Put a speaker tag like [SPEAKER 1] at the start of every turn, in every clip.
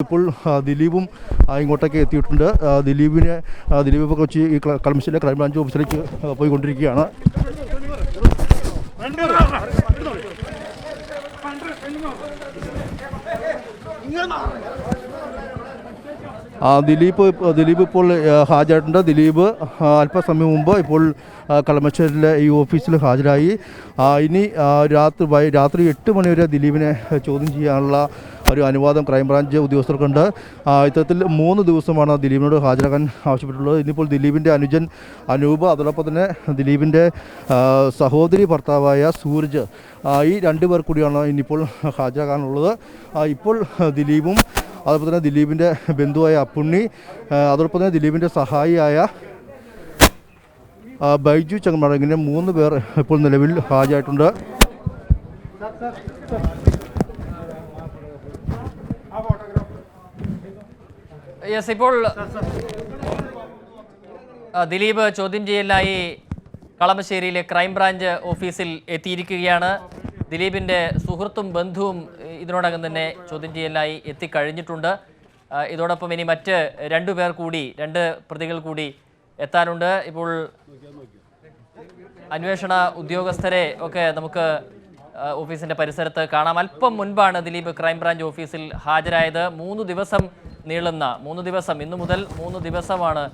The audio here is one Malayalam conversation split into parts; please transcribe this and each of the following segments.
[SPEAKER 1] ഇപ്പോൾ ദിലീപും ഇങ്ങോട്ടേക്ക് എത്തിയിട്ടുണ്ട്. ദിലീപ് ഇപ്പോൾ കൊച്ചി കളമശ്ശേരി ക്രൈംബ്രാഞ്ച് ഓഫീസിലേക്ക് പോയിക്കൊണ്ടിരിക്കുകയാണ്. ദിലീപ് ഇപ്പോൾ ഹാജരായിട്ടുണ്ട്. ദിലീപ് അല്പസമയം മുമ്പ് ഇപ്പോൾ കളമശ്ശേരിയിലെ ഈ ഓഫീസിൽ ഹാജരായി. ഇനി രാത്രി 8 മണി വരെ ദിലീപിനെ ചോദ്യം ചെയ്യാനുള്ള ഒരു അനുവാദം ക്രൈംബ്രാഞ്ച് ഉദ്യോഗസ്ഥർക്കുണ്ട്. ഇത്തരത്തിൽ 3 ദിവസമാണ് ദിലീപിനോട് ഹാജരാക്കാൻ ആവശ്യപ്പെട്ടിട്ടുള്ളത്. ഇന്നിപ്പോൾ ദിലീപിൻ്റെ അനുജൻ അനൂപ്, അതോടൊപ്പം തന്നെ ദിലീപിൻ്റെ സഹോദരി ഭർത്താവായ സൂരജ്, ഈ 2 പേർ കൂടിയാണ് ഇന്നിപ്പോൾ ഹാജരാക്കാനുള്ളത്. ഇപ്പോൾ ദിലീപും അതോടൊപ്പം തന്നെ ദിലീപിൻ്റെ ബന്ധുവായ അപ്പുണ്ണി, അതോടൊപ്പം തന്നെ ദിലീപിൻ്റെ സഹായിയായ ബൈജു ചങ്ങമ്പഴ, ഇങ്ങനെ 3 പേർ ഇപ്പോൾ നിലവിൽ ഹാജരായിട്ടുണ്ട്.
[SPEAKER 2] ഇപ്പോൾ ദിലീപ് ചോദ്യം ചെയ്യലിനായി കളമശ്ശേരിയിലെ ക്രൈംബ്രാഞ്ച് ഓഫീസിൽ എത്തിയിരിക്കുകയാണ്. ദിലീപിൻ്റെ സുഹൃത്തും ബന്ധുവും ഇതിനോടകം തന്നെ ചോദ്യം ചെയ്യലിനായി എത്തിക്കഴിഞ്ഞിട്ടുണ്ട്. ഇതോടൊപ്പം ഇനി മറ്റ് 2 പേർ കൂടി, 2 പ്രതികൾ കൂടി എത്താനുണ്ട്. ഇപ്പോൾ അന്വേഷണ ഉദ്യോഗസ്ഥരെ ഒക്കെ നമുക്ക് ഓഫീസിൻ്റെ പരിസരത്ത് കാണാം. അല്പം മുൻപാണ് ദിലീപ് ക്രൈംബ്രാഞ്ച് ഓഫീസിൽ ഹാജരായത്. 3 ദിവസം നീളുന്ന 3 ദിവസം, ഇന്നു മുതൽ 3 ദിവസമാണ്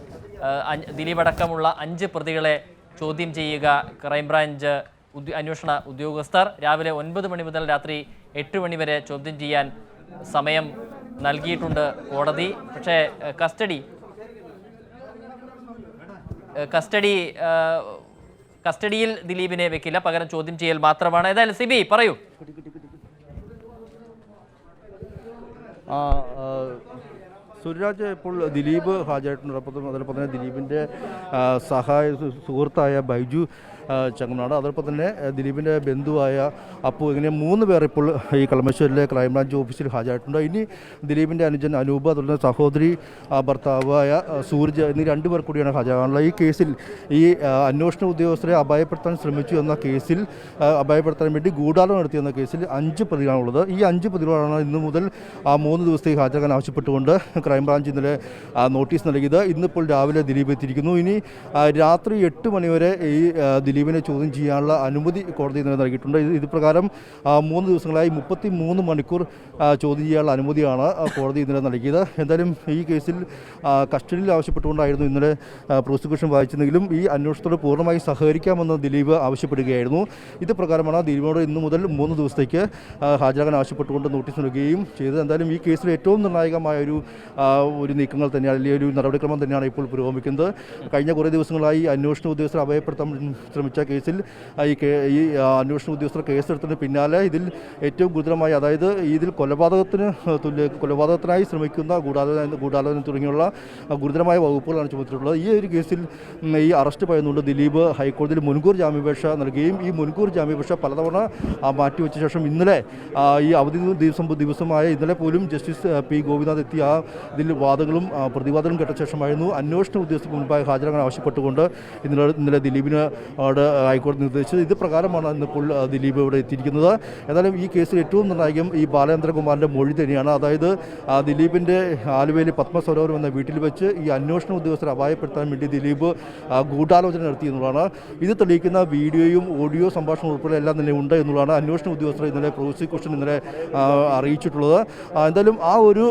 [SPEAKER 2] ദിലീപ് അടക്കമുള്ള 5 പ്രതികളെ ചോദ്യം ചെയ്യുക ക്രൈംബ്രാഞ്ച് അന്വേഷണ ഉദ്യോഗസ്ഥർ. രാവിലെ 9 മണി മുതൽ രാത്രി 8 മണി വരെ ചോദ്യം ചെയ്യാൻ സമയം നൽകിയിട്ടുണ്ട് കോടതി. പക്ഷേ കസ്റ്റഡിയിൽ ദിലീപിനെ വെക്കില്ല, പകരം ചോദ്യം ചെയ്യൽ മാത്രമാണ്. ഏതായാലും സിബി പറയൂ.
[SPEAKER 1] സുരാജ്, ഇപ്പോൾ ദിലീപ് ഹാജരായിട്ടുണ്ട്. അതോടൊപ്പം തന്നെ ദിലീപിൻ്റെ സുഹൃത്തായ ബൈജു ചങ്ങനാട്, അതോടൊപ്പം തന്നെ ദിലീപിൻ്റെ ബന്ധുവായ അപ്പു, ഇങ്ങനെ 3 പേർ ഇപ്പോൾ ഈ കളമശ്ശേരിയിലെ ക്രൈംബ്രാഞ്ച് ഓഫീസിൽ ഹാജരായിട്ടുണ്ട്. ഇനി ദിലീപിൻ്റെ അനുജൻ അനൂപ്, അതുപോലെ സഹോദരി ഭർത്താവായ സൂരജ് എന്നീ 2 പേർ കൂടിയാണ് ഹാജരാകാനുള്ളത്. ഈ കേസിൽ ഈ അന്വേഷണ ഉദ്യോഗസ്ഥരെ അപായപ്പെടുത്താൻ ശ്രമിച്ചു എന്ന കേസിൽ, അപായപ്പെടുത്താൻ വേണ്ടി ഗൂഢാലോചന നടത്തിയെന്ന കേസിൽ 5 പ്രതികളാണുള്ളത്. ഈ 5 പ്രതികളാണ് ഇന്നു മുതൽ 3 ദിവസത്തേക്ക് ഹാജരാക്കാൻ ആവശ്യപ്പെട്ടുകൊണ്ട് ക്രൈംബ്രാഞ്ച് ഇന്നലെ നോട്ടീസ് നൽകിയത്. ഇന്നിപ്പോൾ രാവിലെ ദിലീപ് എത്തിയിരിക്കുന്നു. ഇനി രാത്രി 8 മണിവരെ ഈ ദിലീപിനെ ചോദ്യം ചെയ്യാനുള്ള അനുമതി കോടതി ഇന്നലെ നൽകിയിട്ടുണ്ട്. ഇത് പ്രകാരം 3 ദിവസങ്ങളായി 33 മണിക്കൂർ ചോദ്യം ചെയ്യാനുള്ള അനുമതിയാണ് കോടതി ഇന്നലെ നൽകിയത്. എന്തായാലും ഈ കേസിൽ കസ്റ്റഡിയിൽ ആവശ്യപ്പെട്ടുകൊണ്ടായിരുന്നു ഇന്നലെ പ്രോസിക്യൂഷൻ വായിച്ചതെങ്കിലും ഈ അന്വേഷണത്തോട് പൂർണ്ണമായി സഹകരിക്കാമെന്ന് ദിലീപ് ആവശ്യപ്പെടുകയായിരുന്നു. ഇത് പ്രകാരമാണ് ദിലീപിനോട് ഇന്നു മുതൽ 3 ദിവസത്തേക്ക് ഹാജരാകാൻ ആവശ്യപ്പെട്ടുകൊണ്ട് നോട്ടീസ് നൽകുകയും ചെയ്തത്. എന്തായാലും ഈ കേസിൽ ഏറ്റവും നിർണായകമായ ഒരു നീക്കങ്ങൾ തന്നെയാണ്, അല്ലെങ്കിൽ ഒരു നടപടിക്രമം തന്നെയാണ് ഇപ്പോൾ പുരോഗമിക്കുന്നത്. കഴിഞ്ഞ കുറേ ദിവസങ്ങളായി അന്വേഷണ ഉദ്യോഗസ്ഥരെ അപായപ്പെടുത്താൻ ശ്രമിച്ച കേസിൽ ഈ അന്വേഷണ ഉദ്യോഗസ്ഥർ കേസെടുത്തതിന് പിന്നാലെ ഇതിൽ ഏറ്റവും ഗുരുതരമായി, അതായത് ഇതിൽ കൊലപാതകത്തിനായി ശ്രമിക്കുന്ന ഗൂഢാലോചന തുടങ്ങിയുള്ള ഗുരുതരമായ വകുപ്പുകളാണ് ചുമത്തിയിട്ടുള്ളത്. ഈ ഒരു കേസിൽ ഈ അറസ്റ്റ് പറയുന്നുണ്ട് ദിലീപ് ഹൈക്കോടതിയിൽ മുൻകൂർ ജാമ്യാപേക്ഷ നൽകുകയും ഈ മുൻകൂർ ജാമ്യാപേക്ഷ പലതവണ മാറ്റിവെച്ച ശേഷം ഇന്നലെ ഈ അവധി ദിവസമായ ഇന്നലെ പോലും ജസ്റ്റിസ് പി ഗോപിനാഥ് എത്തി ഇതിൽ വാദങ്ങളും പ്രതിവാദങ്ങളും കേട്ട ശേഷമായിരുന്നു അന്വേഷണ ഉദ്യോഗസ്ഥർക്ക് മുൻപായി ഹാജരാകാൻ ആവശ്യപ്പെട്ടുകൊണ്ട് ഇന്നലെ ദിലീപിന് ഹൈക്കോടതി നിർദ്ദേശിച്ചത്. ഇത് പ്രകാരമാണ് ഇന്നിപ്പോൾ ദിലീപ് ഇവിടെ എത്തിയിരിക്കുന്നത്. എന്നാലും ഈ കേസിൽ ഏറ്റവും നിർണായകം ഈ ബാലചന്ദ്രകുമാറിൻ്റെ മൊഴി തന്നെയാണ്. അതായത് ദിലീപിൻ്റെ ആലുവയിലെ പത്മസരോവരം എന്ന വീട്ടിൽ വെച്ച് ഈ അന്വേഷണ ഉദ്യോഗസ്ഥരെ അപായപ്പെടുത്താൻ വേണ്ടി ദിലീപ് ഗൂഢാലോചന നടത്തി എന്നുള്ളതാണ്. ഇത് തെളിയിക്കുന്ന വീഡിയോയും ഓഡിയോ സംഭാഷണം ഉൾപ്പെടെ എല്ലാം തന്നെ ഉണ്ട് എന്നുള്ളതാണ് അന്വേഷണ ഉദ്യോഗസ്ഥർ ഇന്നലെ പ്രോസിക്യൂഷൻ ഇന്നലെ അറിയിച്ചിട്ടുള്ളത്. എന്തായാലും ആ ഒരു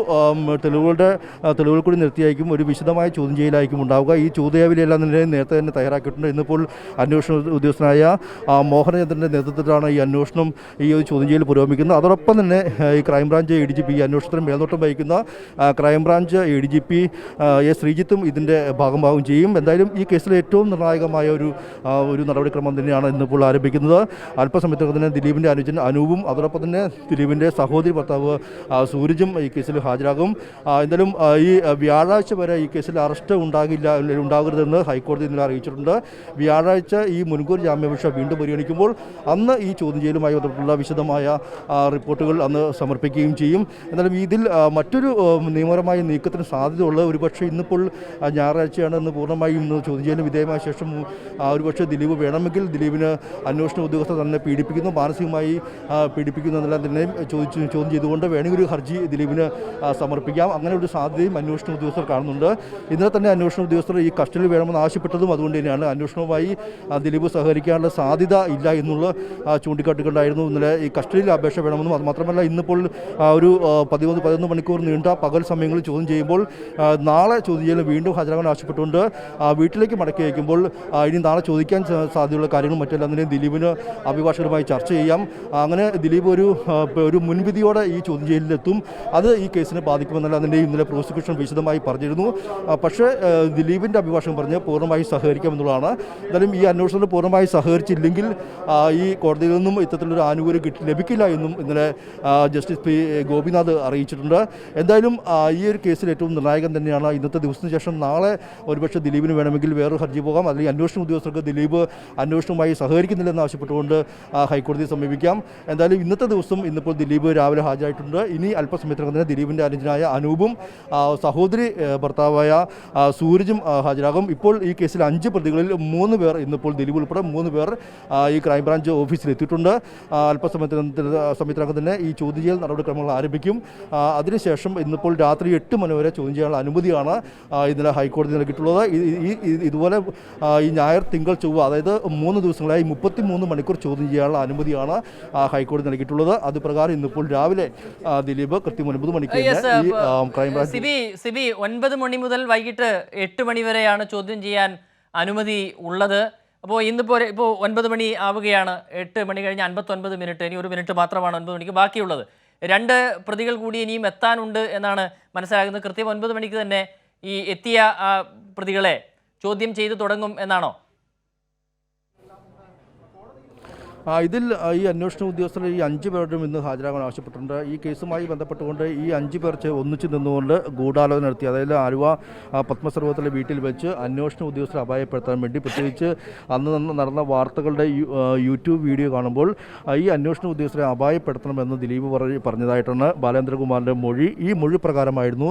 [SPEAKER 1] തെളിവുകൾ കൂടി നിർത്തിയായിരിക്കും ഒരു വിശദമായ ചോദ്യം ചെയ്യലായിരിക്കും ഉണ്ടാവുക. ഈ ചോദ്യാവലിയെല്ലാം തന്നെ നേരത്തെ തന്നെ തയ്യാറാക്കിയിട്ടുണ്ട്. ഇന്നിപ്പോൾ അന്വേഷണ ഉദ്യോഗസ്ഥനായ മോഹനചന്ദ്രൻ്റെ നേതൃത്വത്തിലാണ് ഈ അന്വേഷണം, ഈ ഒരു ചോദ്യം ചെയ്യൽ പുരോഗമിക്കുന്നത്. അതോടൊപ്പം തന്നെ ഈ ക്രൈംബ്രാഞ്ച് ADGP, ഈ അന്വേഷണത്തിന് മേൽനോട്ടം വഹിക്കുന്ന ക്രൈംബ്രാഞ്ച് ADGP എസ് ശ്രീജിത്തും ഇതിൻ്റെ ഭാഗമാവുകയും ചെയ്യും. എന്തായാലും ഈ കേസിൽ ഏറ്റവും നിർണായകമായ ഒരു നടപടിക്രമം തന്നെയാണ് ഇന്നിപ്പോൾ ആരംഭിക്കുന്നത്. അല്പസമയത്തൊക്കെ തന്നെ ദിലീപിൻ്റെ അനുജൻ അനൂപും അതോടൊപ്പം തന്നെ ദിലീപിൻ്റെ സഹോദരി ഭർത്താവ് സൂരജും ഈ കേസിൽ ഹാജരാകും. എന്തായാലും ഈ വ്യാഴാഴ്ച വരെ ഈ കേസിൽ അറസ്റ്റ് ഉണ്ടാകരുതെന്ന് ഹൈക്കോടതി ഇന്നലെ അറിയിച്ചിട്ടുണ്ട്. വ്യാഴാഴ്ച ഈ മുൻകൂർ ജാമ്യാപേക്ഷ വീണ്ടും പരിഗണിക്കുമ്പോൾ അന്ന് ഈ ചോദ്യം ചെയ്യലുമായി ബന്ധപ്പെട്ടുള്ള വിശദമായ റിപ്പോർട്ടുകൾ അന്ന് സമർപ്പിക്കുകയും ചെയ്യും. എന്നാലും ഇതിൽ മറ്റൊരു നിയമപരമായ നീക്കത്തിന് സാധ്യതയുള്ള ഒരുപക്ഷെ ഇന്നിപ്പോൾ ഞായറാഴ്ചയാണ് ഇന്ന് പൂർണ്ണമായും ഇന്ന് ചോദ്യം ചെയ്യലിന് വിധേയമായ ശേഷം ഒരുപക്ഷെ ദിലീപ് വേണമെങ്കിൽ ദിലീപിന് അന്വേഷണ ഉദ്യോഗസ്ഥർ തന്നെ പീഡിപ്പിക്കുന്നു, മാനസികമായി പീഡിപ്പിക്കുന്നു എന്നെല്ലാം തന്നെ ചോദ്യം ചെയ്തുകൊണ്ട് വേണമെങ്കിൽ ഒരു ഹർജി ദിലീപിന് സമർപ്പിക്കാം. അങ്ങനെ ഒരു സാധ്യതയും അന്വേഷണ ഉദ്യോഗസ്ഥർ കാണുന്നുണ്ട്. ഇന്നലെ തന്നെ അന്വേഷണ ഉദ്യോഗസ്ഥർ ഈ കസ്റ്റഡിയിൽ വേണമെന്ന് ആവശ്യപ്പെട്ടതും അതുകൊണ്ട് തന്നെയാണ്. അന്വേഷണവുമായി ദിലീപ് സഹകരിക്കാനുള്ള സാധ്യത ഇല്ല എന്നുള്ള ചൂണ്ടിക്കാട്ടിക്കൊണ്ടായിരുന്നു ഇന്നലെ ഈ കസ്റ്റഡിയിൽ അപേക്ഷ വേണമെന്നും. അത് മാത്രമല്ല ഇന്നിപ്പോൾ ഒരു 11 മണിക്കൂർ നീണ്ട പകൽ സമയങ്ങളിൽ ചോദ്യം ചെയ്യുമ്പോൾ നാളെ ചോദ്യം ചെയ്യലിന് വീണ്ടും ഹാജരാകാൻ ആവശ്യപ്പെട്ടുകൊണ്ട് വീട്ടിലേക്ക് മടക്കി അയക്കുമ്പോൾ ഇനി നാളെ ചോദിക്കാൻ സാധ്യതയുള്ള കാര്യങ്ങളും മറ്റെല്ലാം തന്നെ ദിലീപിന് അഭിഭാഷകരുമായി ചർച്ച ചെയ്യാം. അങ്ങനെ ദിലീപ് ഒരു മുൻവിധിയോടെ ഈ ചോദ്യം ചെയ്യലിലെത്തും. അത് ഈ കേസിനെ ബാധിക്കുമെന്നല്ല അതിൻ്റെ ഇന്നലെ പ്രോസിക്യൂഷൻ വിശദമായി പറഞ്ഞിരുന്നു. പക്ഷേ ദിലീപിൻ്റെ അഭിഭാഷകൻ പറഞ്ഞ് പൂർണ്ണമായി സഹകരിക്കാമെന്നുള്ളതാണ്. എന്തായാലും ഈ അന്വേഷണത്തിൽ പൂർണ്ണമായി സഹകരിച്ചില്ലെങ്കിൽ ഈ കോടതിയിൽ നിന്നും ഇത്തരത്തിലൊരു ആനുകൂല്യം ലഭിക്കില്ല എന്നും ഇന്നലെ ജസ്റ്റിസ് പി ഗോപിനാഥ് അറിയിച്ചിട്ടുണ്ട്. എന്തായാലും ഈ ഒരു കേസിൽ ഏറ്റവും നിർണായകം തന്നെയാണ് ഇന്നത്തെ ദിവസത്തിന് ശേഷം നാളെ ഒരുപക്ഷെ ദിലീപിന് വേണമെങ്കിൽ വേറൊരു ഹർജി പോകാം, അല്ലെങ്കിൽ അന്വേഷണ ഉദ്യോഗസ്ഥർക്ക് ദിലീപ് അന്വേഷണവുമായി സഹകരിക്കുന്നില്ലെന്ന് ആവശ്യപ്പെട്ടുകൊണ്ട് ഹൈക്കോടതിയെ സമീപിക്കാം. എന്തായാലും ഇന്നത്തെ ദിവസം ഇന്നിപ്പോൾ ദിലീപ് രാവിലെ ഹാജരായിട്ടുണ്ട്. ഇനി അല്പസമയത്തിനകം തന്നെ ദിലീപിൻ്റെ അനുജനായ അനൂപും സഹോദരി ഭർത്താവായ സൂരജും ഹാജരാകും. ഇപ്പോൾ ഈ കേസിൽ 5 പ്രതികളിൽ 3 പേർ ഇന്നിപ്പോൾ ദിലീപ് ഉൾപ്പെടെ 3 പേർ ഈ ക്രൈംബ്രാഞ്ച് ഓഫീസിൽ എത്തിയിട്ടുണ്ട്. അല്പസമയത്തിനകം തന്നെ ഈ ചോദ്യം ചെയ്യൽ നടപടിക്രമങ്ങൾ ആരംഭിക്കും. അതിനുശേഷം ഇന്നിപ്പോൾ രാത്രി 8 മണി വരെ ചോദ്യം ചെയ്യാനുള്ള അനുമതിയാണ് ഇന്നലെ ഹൈക്കോടതി നൽകിയിട്ടുള്ളത്. ഇതുപോലെ ഈ ഞായർ, തിങ്കൾ, ചൊവ്വ അതായത് 3 ദിവസങ്ങളായി 33 മണിക്കൂർ ചോദ്യം ചെയ്യാനുള്ള അനുമതിയാണ് ഹൈക്കോടതി നൽകിയിട്ടുള്ളത്. അത് പ്രകാരം ഇന്നിപ്പോൾ രാവിലെ ദിലീപ് കൃത്യം 9 മണിക്ക് ക്രൈംബ്രാഞ്ച്
[SPEAKER 2] 9 മണി മുതൽ വൈകിട്ട് 8 മണി വരെയാണ് ചോദ്യം ചെയ്യാൻ അനുമതി ഉള്ളത്. അപ്പോൾ ഇപ്പോൾ 9 മണി ആവുകയാണ്. 8 മണി കഴിഞ്ഞ് 59 മിനിറ്റ്, ഇനി 1 മിനിറ്റ് മാത്രമാണ് 9 മണിക്ക് ബാക്കിയുള്ളത്. 2 പ്രതികൾ കൂടി ഇനിയും എത്താനുണ്ട് എന്നാണ് മനസ്സിലാകുന്നത്. കൃത്യം 9 മണിക്ക് തന്നെ ഈ എത്തിയ പ്രതികളെ ചോദ്യം ചെയ്തു തുടങ്ങും എന്നാണോ?
[SPEAKER 1] ഇതിൽ ഈ അന്വേഷണ ഉദ്യോഗസ്ഥർ ഈ 5 പേരും ഇന്ന് ഹാജരാകാൻ ആവശ്യപ്പെട്ടിട്ടുണ്ട്. ഈ കേസുമായി ബന്ധപ്പെട്ടുകൊണ്ട് ഈ 5 പേർ ഒന്നിച്ച് നിന്നുകൊണ്ട് ഗൂഢാലോചന നടത്തി, അതായത് ആലുവ പത്മസർവത്തിലെ വീട്ടിൽ വെച്ച് അന്വേഷണ ഉദ്യോഗസ്ഥരെ അപായപ്പെടുത്താൻ വേണ്ടി, പ്രത്യേകിച്ച് അന്ന് നടന്ന വാർത്തകളുടെ യൂട്യൂബ് വീഡിയോ കാണുമ്പോൾ ഈ അന്വേഷണ ഉദ്യോഗസ്ഥരെ അപായപ്പെടുത്തണമെന്ന് ദിലീപ് പറഞ്ഞതായിട്ടാണ് ബാലേന്ദ്രകുമാറിൻ്റെ മൊഴി. ഈ മൊഴി പ്രകാരമായിരുന്നു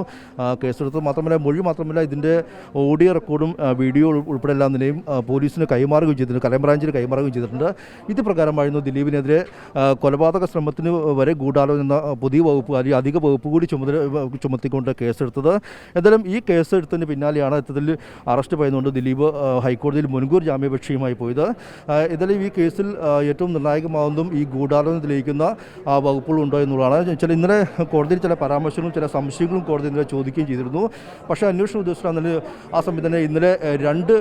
[SPEAKER 1] കേസെടുത്തത്. മാത്രമല്ല ഇതിൻ്റെ ഓഡിയോ റെക്കോർഡും വീഡിയോ ഉൾപ്പെടെ എല്ലാം തന്നെയും പോലീസിന് കൈമാറുകയും ചെയ്തിട്ടുണ്ട്, ക്രൈംബ്രാഞ്ചിന് കൈമാറുകയും ചെയ്തിട്ടുണ്ട്. ഇത് പ്രകാരമായിരുന്നു ദിലീപിനെതിരെ കൊലപാതക ശ്രമത്തിന് വരെ ഗൂഢാലോചന പുതിയ വകുപ്പ് അല്ലെങ്കിൽ അധിക വകുപ്പ് കൂടി ചുമത്തിക്കൊണ്ട് കേസെടുത്തത്. എന്തായാലും ഈ കേസെടുത്തതിന് പിന്നാലെയാണ് ഇത്തരത്തിൽ അറസ്റ്റ് ചെയ്യുന്നുകൊണ്ട് ദിലീപ് ഹൈക്കോടതിയിൽ മുൻകൂർ ജാമ്യാപേക്ഷയുമായി പോയത്. എന്തായാലും ഈ കേസിൽ ഏറ്റവും നിർണായകമാവുന്നതും ഈ ഗൂഢാലോചന തെളിയിക്കുന്ന വകുപ്പുകളുണ്ടോ എന്നുള്ളതാണ്. ഇന്നലെ കോടതിയിൽ ചില പരാമർശങ്ങളും ചില സംശയങ്ങളും കോടതി ഇന്നലെ ചോദിക്കുകയും ചെയ്തിരുന്നു. പക്ഷേ അന്വേഷണ ഉദ്യോഗസ്ഥർ ആ സമയത്ത് തന്നെ ഇന്നലെ 2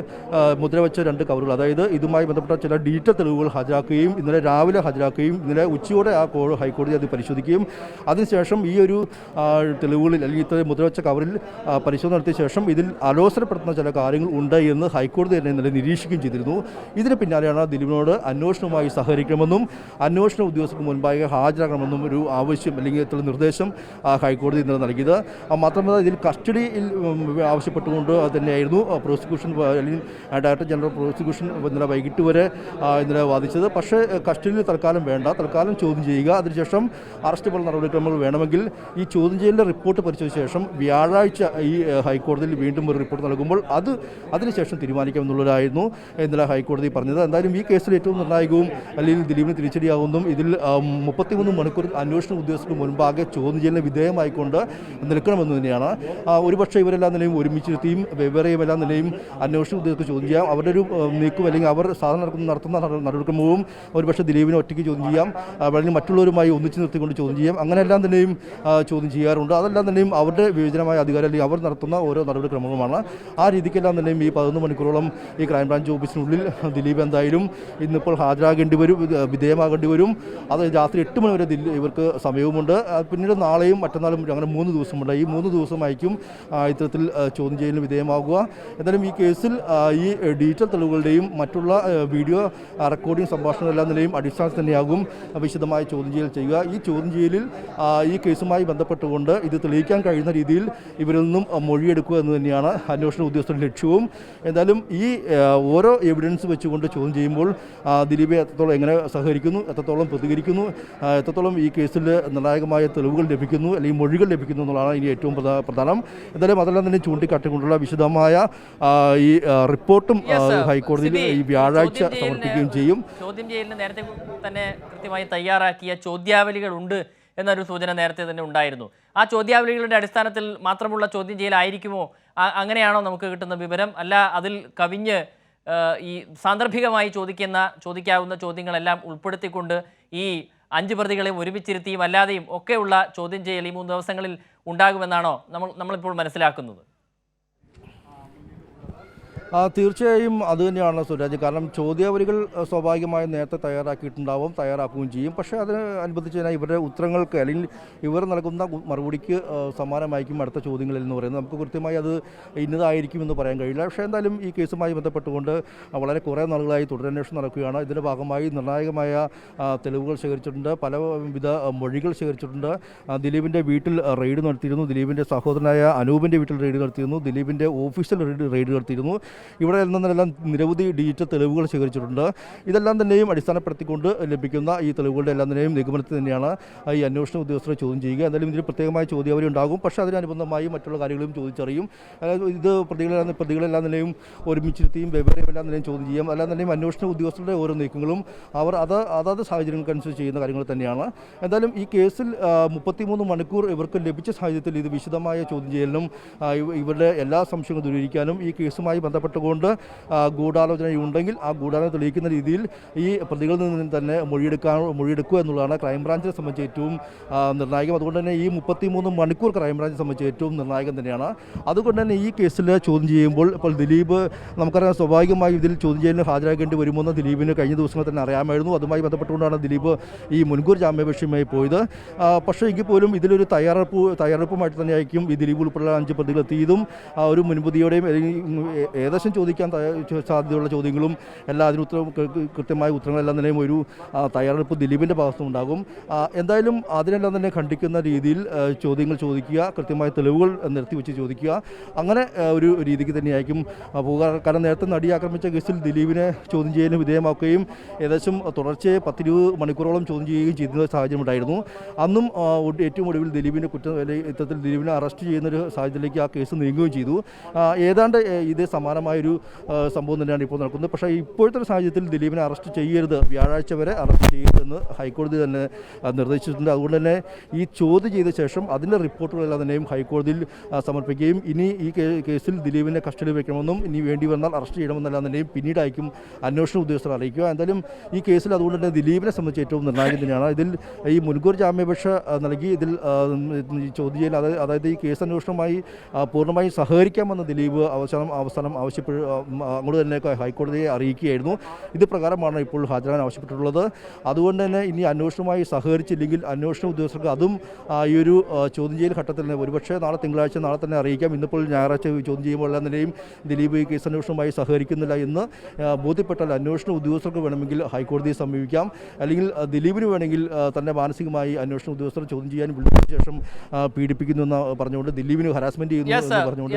[SPEAKER 1] മുദ്രവെച്ച 2 കവറുകൾ, അതായത് ഇതുമായി ബന്ധപ്പെട്ട ചില ഡീറ്റെയിൽ തെളിവുകൾ ഹാജരാക്കുകയും ഇന്നലെ രാവിലെ ഹാജരാക്കുകയും ഇന്നലെ ഉച്ചയോടെ ഹൈക്കോടതി അത് പരിശോധിക്കുകയും അതിനുശേഷം ഈ ഒരു തെളിവുകളിൽ അല്ലെങ്കിൽ ഇത്ര മുദ്രവെച്ച കവറിൽ പരിശോധന നടത്തിയ ശേഷം ഇതിൽ അലോസരപ്പെടുത്തുന്ന ചില കാര്യങ്ങൾ ഉണ്ട് എന്ന് ഹൈക്കോടതി തന്നെ ഇന്നലെ നിരീക്ഷിക്കുകയും ചെയ്തിരുന്നു. ഇതിന് പിന്നാലെയാണ് ദിലീപിനോട് അന്വേഷണവുമായി സഹകരിക്കണമെന്നും അന്വേഷണ ഉദ്യോഗസ്ഥർക്ക് മുൻപാകെ ഹാജരാകണമെന്നും ഒരു ആവശ്യം അല്ലെങ്കിൽ ഇത്ര നിർദ്ദേശം ഹൈക്കോടതി ഇന്നലെ നൽകിയത്. മാത്രമല്ല ഇതിൽ കസ്റ്റഡിയിൽ ആവശ്യപ്പെട്ടുകൊണ്ട് തന്നെയായിരുന്നു പ്രോസിക്യൂഷൻ അല്ലെങ്കിൽ ഡയറക്ടർ ജനറൽ പ്രോസിക്യൂഷൻ ഇന്നലെ വൈകിട്ട് വരെ ഇന്നലെ വാദിച്ചത്. പക്ഷേ കസ്റ്റഡിയിൽ തൽക്കാലം വേണ്ട, തൽക്കാലം ചോദ്യം ചെയ്യുക, അതിനുശേഷം അറസ്റ്റ് പോലുള്ള നടപടിക്രമങ്ങൾ വേണമെങ്കിൽ ഈ ചോദ്യം ചെയ്യലിൻ്റെ റിപ്പോർട്ട് പരിശോധിച്ച ശേഷം വ്യാഴാഴ്ച ഈ ഹൈക്കോടതിയിൽ വീണ്ടും ഒരു റിപ്പോർട്ട് നൽകുമ്പോൾ അതിനുശേഷം തീരുമാനിക്കാമെന്നുള്ളതായിരുന്നു ഇന്നലെ ഹൈക്കോടതി പറഞ്ഞത്. എന്തായാലും ഈ കേസിൽ ഏറ്റവും നിർണായകവും അല്ലെങ്കിൽ ദിലീപിന് തിരിച്ചടിയാവുന്നതും ഇതിൽ 33 മണിക്കൂർ അന്വേഷണ ഉദ്യോഗസ്ഥർക്ക് മുൻപാകെ ചോദ്യം ചെയ്യലിന് വിധേയമായിക്കൊണ്ട് നിൽക്കണമെന്ന് തന്നെയാണ്. ഒരുപക്ഷെ ഇവരെല്ലാം നിലയും ഒരുമിച്ചിരുത്തിയും വെവ്വേറെയും എല്ലാം നിലയും അന്വേഷണ ഉദ്യോഗസ്ഥർക്ക് ചോദ്യം ചെയ്യാം. അവരുടെ ഒരു നീക്കും അല്ലെങ്കിൽ അവർ സാധാരണ നടത്തുന്ന നടപടിക്രമവും ഒരുപക്ഷെ ദിലീപിനെ ഒറ്റയ്ക്ക് ചോദ്യം ചെയ്യാം, അല്ലെങ്കിൽ മറ്റുള്ളവരുമായി ഒന്നിച്ച് നിർത്തിക്കൊണ്ട് ചോദ്യം ചെയ്യാം. അങ്ങനെയെല്ലാം തന്നെയും ചോദ്യം ചെയ്യാറുണ്ട്. അതെല്ലാം തന്നെയും അവരുടെ വിവേചനമായ അധികാരം അല്ലെങ്കിൽ അവർ നടത്തുന്ന ഓരോ നടപടിക്രമങ്ങളുമാണ്. ആ രീതിക്കെല്ലാം തന്നെയും ഈ 11 മണിക്കൂറോളം ഈ ക്രൈംബ്രാഞ്ച് ഓഫീസിനുള്ളിൽ ദിലീപ് എന്തായാലും ഇന്നിപ്പോൾ ഹാജരാകേണ്ടി വരും, വിധേയമാകേണ്ടി വരും. അത് രാത്രി 8 മണി വരെ ഇവർക്ക് സമയവുമുണ്ട്. പിന്നീട് നാളെയും മറ്റന്നാളും അങ്ങനെ 3 ദിവസമുണ്ട്. ഈ 3 ദിവസമായിരിക്കും ഇത്തരത്തിൽ ചോദ്യം ചെയ്യലിന് വിധേയമാകുക. എന്തായാലും ഈ കേസിൽ ഈ ഡിജിറ്റൽ തെളിവുകളുടെയും മറ്റുള്ള വീഡിയോ റെക്കോർഡിംഗ് സംഭാഷണങ്ങളെല്ലാം എല്ലാ നിലയും അടിസ്ഥാനത്തിൽ തന്നെയാകും വിശദമായ ചോദ്യം ചെയ്യൽ ചെയ്യുക. ഈ ചോദ്യം ചെയ്യലിൽ ഈ കേസുമായി ബന്ധപ്പെട്ടുകൊണ്ട് ഇത് തെളിയിക്കാൻ കഴിയുന്ന രീതിയിൽ ഇവരിൽ നിന്നും മൊഴിയെടുക്കുക എന്ന് തന്നെയാണ് അന്വേഷണ ഉദ്യോഗസ്ഥരുടെ ലക്ഷ്യവും. എന്തായാലും ഈ ഓരോ എവിഡൻസ് വെച്ചുകൊണ്ട് ചോദ്യം ചെയ്യുമ്പോൾ ദിലീപ് എത്രത്തോളം എങ്ങനെ സഹകരിക്കുന്നു, എത്രത്തോളം പ്രതികരിക്കുന്നു, എത്രത്തോളം ഈ കേസിൽ നിർണായകമായ തെളിവുകൾ ലഭിക്കുന്നു അല്ലെങ്കിൽ മൊഴികൾ ലഭിക്കുന്നു എന്നുള്ളതാണ് ഇനി ഏറ്റവും പ്രധാനം. എന്തായാലും അതെല്ലാം തന്നെ ചൂണ്ടിക്കാട്ടിക്കൊണ്ടുള്ള വിശദമായ ഈ റിപ്പോർട്ടും ഹൈക്കോടതിയിൽ ഈ വ്യാഴാഴ്ച സമർപ്പിക്കുകയും ചെയ്യും.
[SPEAKER 2] ചോദ്യം ചെയ്യലിന് നേരത്തെ തന്നെ കൃത്യമായി തയ്യാറാക്കിയ ചോദ്യാവലികളുണ്ട് എന്നൊരു സൂചന നേരത്തെ തന്നെ ഉണ്ടായിരുന്നു. ആ ചോദ്യാവലികളുടെ അടിസ്ഥാനത്തിൽ മാത്രമുള്ള ചോദ്യം ചെയ്യലായിരിക്കുമോ? അങ്ങനെയാണോ നമുക്ക് കിട്ടുന്ന വിവരം? അല്ല അതിൽ കവിഞ്ഞ് ഈ സാന്ദർഭികമായി ചോദിക്കാവുന്ന ചോദ്യങ്ങളെല്ലാം ഉൾപ്പെടുത്തിക്കൊണ്ട് ഈ 5 പ്രതികളെയും ഒരുമിച്ചിരുത്തിയും അല്ലാതെയും ഒക്കെയുള്ള ചോദ്യം ചെയ്യൽ ഈ 3 ദിവസങ്ങളിൽ ഉണ്ടാകുമെന്നാണോ നമ്മളിപ്പോൾ മനസ്സിലാക്കുന്നത്?
[SPEAKER 1] തീർച്ചയായും അതുതന്നെയാണ് സുരാജ്. കാരണം ചോദ്യാവലികൾ സ്വാഭാവികമായും നേരത്തെ തയ്യാറാക്കുകയും ചെയ്യും. പക്ഷേ അതിന് അനുബന്ധിച്ച് തന്നെ ഇവരുടെ ഉത്തരങ്ങൾക്ക് അല്ലെങ്കിൽ ഇവർ നൽകുന്ന മറുപടിക്ക് സമാനമായിരിക്കും അടുത്ത ചോദ്യങ്ങളിൽ എന്ന് പറയുന്നത്. നമുക്ക് കൃത്യമായി അത് ഇന്നതായിരിക്കുമെന്ന് പറയാൻ കഴിയില്ല. പക്ഷേ എന്തായാലും ഈ കേസുമായി ബന്ധപ്പെട്ടുകൊണ്ട് വളരെ കുറേ നാളുകളായി തുടരന്വേഷണം നടക്കുകയാണ്. ഇതിൻ്റെ ഭാഗമായി നിർണായകമായ തെളിവുകൾ ശേഖരിച്ചിട്ടുണ്ട്, പലവിധ മൊഴികൾ ശേഖരിച്ചിട്ടുണ്ട്. ദിലീപിൻ്റെ വീട്ടിൽ റെയ്ഡ് നടത്തിയിരുന്നു, ദിലീപിൻ്റെ സഹോദരനായ അനൂപിൻ്റെ വീട്ടിൽ റെയ്ഡ് നടത്തിയിരുന്നു, ദിലീപിൻ്റെ ഓഫീസിൽ റെയ്ഡ് നടത്തിയിരുന്നു. ഇവിടെ നിന്നെല്ലാം നിരവധി ഡിജിറ്റൽ തെളിവുകൾ ശേഖരിച്ചിട്ടുണ്ട്. ഇതെല്ലാം തന്നെയും അടിസ്ഥാനപ്പെടുത്തിക്കൊണ്ട് ലഭിക്കുന്ന ഈ തെളിവുകളുടെ എല്ലാം തന്നെയും നിഗമനത്തിൽ തന്നെയാണ് ഈ അന്വേഷണ ഉദ്യോഗസ്ഥരെ ചോദ്യം ചെയ്യുക. എന്തായാലും ഇതിന് പ്രത്യേകമായ ചോദ്യാവലി ഉണ്ടാകും. പക്ഷേ അതിനനുബന്ധമായി മറ്റുള്ള കാര്യങ്ങളും ചോദിച്ചറിയും. ഇത് പ്രതികളെല്ലാം നിലയും ഒരുമിച്ചിരുത്തിയും വെവ്വേറെ എല്ലാം നിലയും ചോദ്യം ചെയ്യാം. എല്ലാം തന്നെയും അന്വേഷണ ഉദ്യോഗസ്ഥരുടെ ഓരോ നീക്കങ്ങളും അവർ അതാത് സാഹചര്യങ്ങൾക്കനുസരിച്ച് ചെയ്യുന്ന കാര്യങ്ങൾ തന്നെയാണ്. എന്തായാലും ഈ കേസിൽ 33 മണിക്കൂർ ഇവർക്ക് ലഭിച്ച സാഹചര്യത്തിൽ ഇത് വിശദമായ ചോദ്യം ചെയ്യലിനും ഇവരുടെ എല്ലാ സംശയങ്ങളും ദൂരീകരിക്കാനും ഈ കേസുമായി ബന്ധപ്പെട്ടുകൊണ്ട് ഗൂഢാലോചനയുണ്ടെങ്കിൽ ആ ഗൂഢാലോചന തെളിയിക്കുന്ന രീതിയിൽ ഈ പ്രതികളിൽ നിന്ന് തന്നെ മൊഴിയെടുക്കുക എന്നുള്ളതാണ് ക്രൈംബ്രാഞ്ചിനെ സംബന്ധിച്ച് ഏറ്റവും നിർണായകം. അതുകൊണ്ട് തന്നെ ഈ 33 മണിക്കൂർ ക്രൈംബ്രാഞ്ചിനെ സംബന്ധിച്ച് ഏറ്റവും നിർണായകം തന്നെയാണ്. അതുകൊണ്ട് തന്നെ ഈ കേസിൽ ചോദ്യം ചെയ്യുമ്പോൾ ഇപ്പോൾ ദിലീപ് നമുക്കറിയാം സ്വാഭാവികമായും ഇതിൽ ചോദ്യം ചെയ്യലിന് ഹാജരാക്കേണ്ടി വരുമെന്ന് ദിലീപിന് കഴിഞ്ഞ ദിവസങ്ങൾ തന്നെ അറിയാമായിരുന്നു. അതുമായി ബന്ധപ്പെട്ടുകൊണ്ടാണ് ദിലീപ് ഈ മുൻകൂർ ജാമ്യാപേക്ഷയുമായി പോയത്. പക്ഷേ എങ്കിൽ പോലും ഇതിലൊരു തയ്യാറെടുപ്പുമായിട്ട് തന്നെയായിരിക്കും ഈ ദിലീപ് ഉൾപ്പെടെയുള്ള 5 പ്രതികൾ എത്തിയതും ഒരു മുൻപതിയോടെയും ഏകദേശം ചോദിക്കാൻ സാധ്യതയുള്ള ചോദ്യങ്ങളും എല്ലാ അതിന് കൃത്യമായ ഉത്തരങ്ങളെല്ലാം തന്നെയും ഒരു തയ്യാറെടുപ്പ് ദിലീപിൻ്റെ ഭാഗത്തുനിന്നുണ്ടാകും. എന്തായാലും അതിനെല്ലാം തന്നെ ഖണ്ഡിക്കുന്ന രീതിയിൽ ചോദ്യങ്ങൾ ചോദിക്കുക, കൃത്യമായ തെളിവുകൾ നിർത്തിവെച്ച് ചോദിക്കുക, അങ്ങനെ ഒരു രീതിക്ക് തന്നെയായിരിക്കും പോകുക. കാരണം നേരത്തെ നടി ആക്രമിച്ച കേസിൽ ദിലീപിനെ ചോദ്യം ചെയ്യലിന് വിധേയമാക്കുകയും ഏകദേശം തുടർച്ചയായി 10-20 മണിക്കൂറോളം ചോദ്യം ചെയ്യുകയും ചെയ്യുന്ന സാഹചര്യം ഉണ്ടായിരുന്നു. അന്നും ഏറ്റവും ഒടുവിൽ ദിലീപിൻ്റെ ഇത്തരത്തിൽ ദിലീപിനെ അറസ്റ്റ് ചെയ്യുന്നൊരു സാഹചര്യത്തിലേക്ക് ആ കേസ് നീങ്ങുകയും ചെയ്തു. ഏതാണ്ട് ഇതേ സമാനമായൊരു സംഭവം തന്നെയാണ് ഇപ്പോൾ നടക്കുന്നത്. പക്ഷേ ഇപ്പോഴത്തെ സാഹചര്യത്തിൽ ദിലീപിനെ അറസ്റ്റ് ചെയ്യരുത്, വ്യാഴാഴ്ച വരെ അറസ്റ്റ് ചെയ്യരുതെന്ന് ഹൈക്കോടതി തന്നെ നിർദ്ദേശിച്ചിട്ടുണ്ട്. അതുകൊണ്ട് തന്നെ ഈ ചോദ്യം ചെയ്ത ശേഷം അതിൻ്റെ റിപ്പോർട്ടുകളെല്ലാം തന്നെയും ഹൈക്കോടതിയിൽ സമർപ്പിക്കുകയും ഇനി ഈ കേസിൽ ദിലീപിനെ കസ്റ്റഡിയിൽ വയ്ക്കണമെന്നും ഇനി വേണ്ടി വന്നാൽ അറസ്റ്റ് ചെയ്യണമെന്നെല്ലാം തന്നെയും പിന്നീടായിരിക്കും അന്വേഷണ ഉദ്യോഗസ്ഥർ അറിയിക്കുക. എന്തായാലും ഈ കേസിൽ അതുകൊണ്ട് തന്നെ ദിലീപിനെ സംബന്ധിച്ച് ഏറ്റവും നിർണായകം തന്നെയാണ്. ഇതിൽ ഈ മുൻകൂർ ജാമ്യാപേക്ഷ നൽകി ഇതിൽ ചോദ്യം ചെയ്യൽ അതായത് ഈ കേസ് അന്വേഷണവുമായി പൂർണ്ണമായും സഹകരിക്കാമെന്ന് ദിലീപ് അവസാനം അങ്ങോട്ട് തന്നെ ഹൈക്കോടതിയെ അറിയിക്കുകയായിരുന്നു. ഇത് പ്രകാരമാണ് ഇപ്പോൾ ഹാജരാൻ ആവശ്യപ്പെട്ടിട്ടുള്ളത്. അതുകൊണ്ട് തന്നെ ഇനി അന്വേഷണവുമായി സഹകരിച്ചില്ലെങ്കിൽ അന്വേഷണ ഉദ്യോഗസ്ഥർക്ക് അതും ഈ ഒരു ചോദ്യം ചെയ്യൽ ഘട്ടത്തിൽ തന്നെ ഒരുപക്ഷേ നാളെ തന്നെ അറിയിക്കാം. ഇന്നിപ്പോൾ ഞായറാഴ്ച ചോദ്യം ചെയ്യുമ്പോൾ എല്ലാം നിലയും ദിലീപ് ഈ കേസ് അന്വേഷണവുമായി സഹകരിക്കുന്നില്ല എന്ന് ബോധ്യപ്പെട്ടാൽ അന്വേഷണ ഉദ്യോഗസ്ഥർക്ക് വേണമെങ്കിൽ ഹൈക്കോടതിയെ സമീപിക്കാം. അല്ലെങ്കിൽ ദിലീപിന് വേണമെങ്കിൽ തന്നെ മാനസികമായി അന്വേഷണ ഉദ്യോഗസ്ഥർ ചോദ്യം ചെയ്യാൻ വിളിച്ച ശേഷം പീഡിപ്പിക്കുന്നു എന്ന് പറഞ്ഞുകൊണ്ട് ദിലീപിന് ഹരാസ്മെൻറ്റ് ചെയ്യുന്നു എന്ന് പറഞ്ഞുകൊണ്ട്